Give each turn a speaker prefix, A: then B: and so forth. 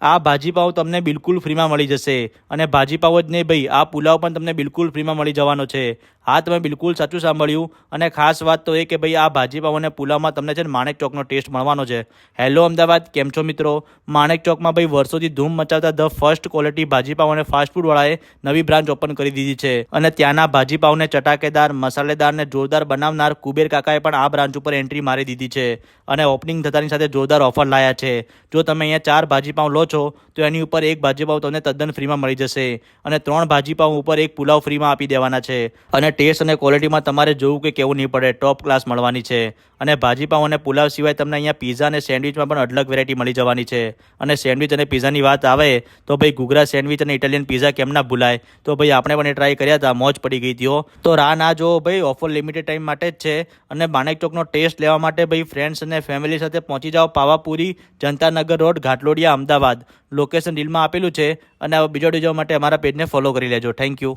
A: આ ભાજીપાવ તમને બિલકુલ ફ્રીમાં મળી જશે અને ભાજીપાવ જ નહીં ભાઈ, આ પુલાવ પણ તમને બિલકુલ ફ્રીમાં મળી જવાનો છે. હા, તમે બિલકુલ સાચું સાંભળ્યું. અને ખાસ વાત તો એ કે ભાઈ આ ભાજીપાવ અને પુલાવમાં તમને છે ને માણેક ચોકનો ટેસ્ટ મળવાનો છે. હેલો અમદાવાદ, કેમ છો મિત્રો? માણેક ચોકમાં ભાઈ વર્ષોથી ધૂમ મચાવતા ધ ફર્સ્ટ ક્વોલિટી ભાજીપાવ અને ફાસ્ટ ફૂડવાળાએ નવી બ્રાન્ચ ઓપન કરી દીધી છે. અને ત્યાંના ભાજીપાવને ચટાકેદાર, મસાલેદાર ને જોરદાર બનાવનાર કુબેર કાકાએ પણ આ બ્રાન્ચ ઉપર એન્ટ્રી મારી દીધી છે અને ઓપનિંગ થતાની સાથે જોરદાર ઓફર લાયા છે. જો તમે અહીંયા 4 ભાજીપાવ લો છો તો એની ઉપર એક ભાજીપાવ તમને તદ્દન ફ્રીમાં મળી જશે અને 3 ભાજીપાવ ઉપર એક પુલાવ ફ્રીમાં આપી દેવાના છે. અને ટેસ્ટ અને ક્વોલિટીમાં તમારે જોવું કે કેવું નહીં પડે, ટોપ ક્લાસ મળવાની છે. અને ભાજીપાવ અને પુલાવ સિવાય તમને અહીંયા પીઝા અને સેન્ડવિચમાં પણ અલગ વેરાયટી મળી જવાની છે. અને સેન્ડવિચ અને પીઝાની વાત આવે તો ભાઈ ઘૂઘરા સેન્ડવિચ અને ઇટાલિયન પીઝા કેમ ના ભૂલાય. તો ભાઈ આપણે પણ એ ટ્રાય કર્યા હતા, મોજ પડી ગઈ હતી. તો રાહ ના જો ભાઈ, ઓફર લિમિટેડ ટાઈમ માટે જ છે. અને માણેક ચોકનો ટેસ્ટ લેવા માટે ભાઈ ફ્રેન્ડ્સ અને ફેમિલી સાથે પહોંચી જાઓ પાવાપુરી, જનતાનગર રોડ, ઘાટલોડિયા, અમદાવાદ. લોકેશન રીલમાં આપેલું છે. અને બીજો માટે અમારા પેજને ફોલો કરી લેજો. Thank you.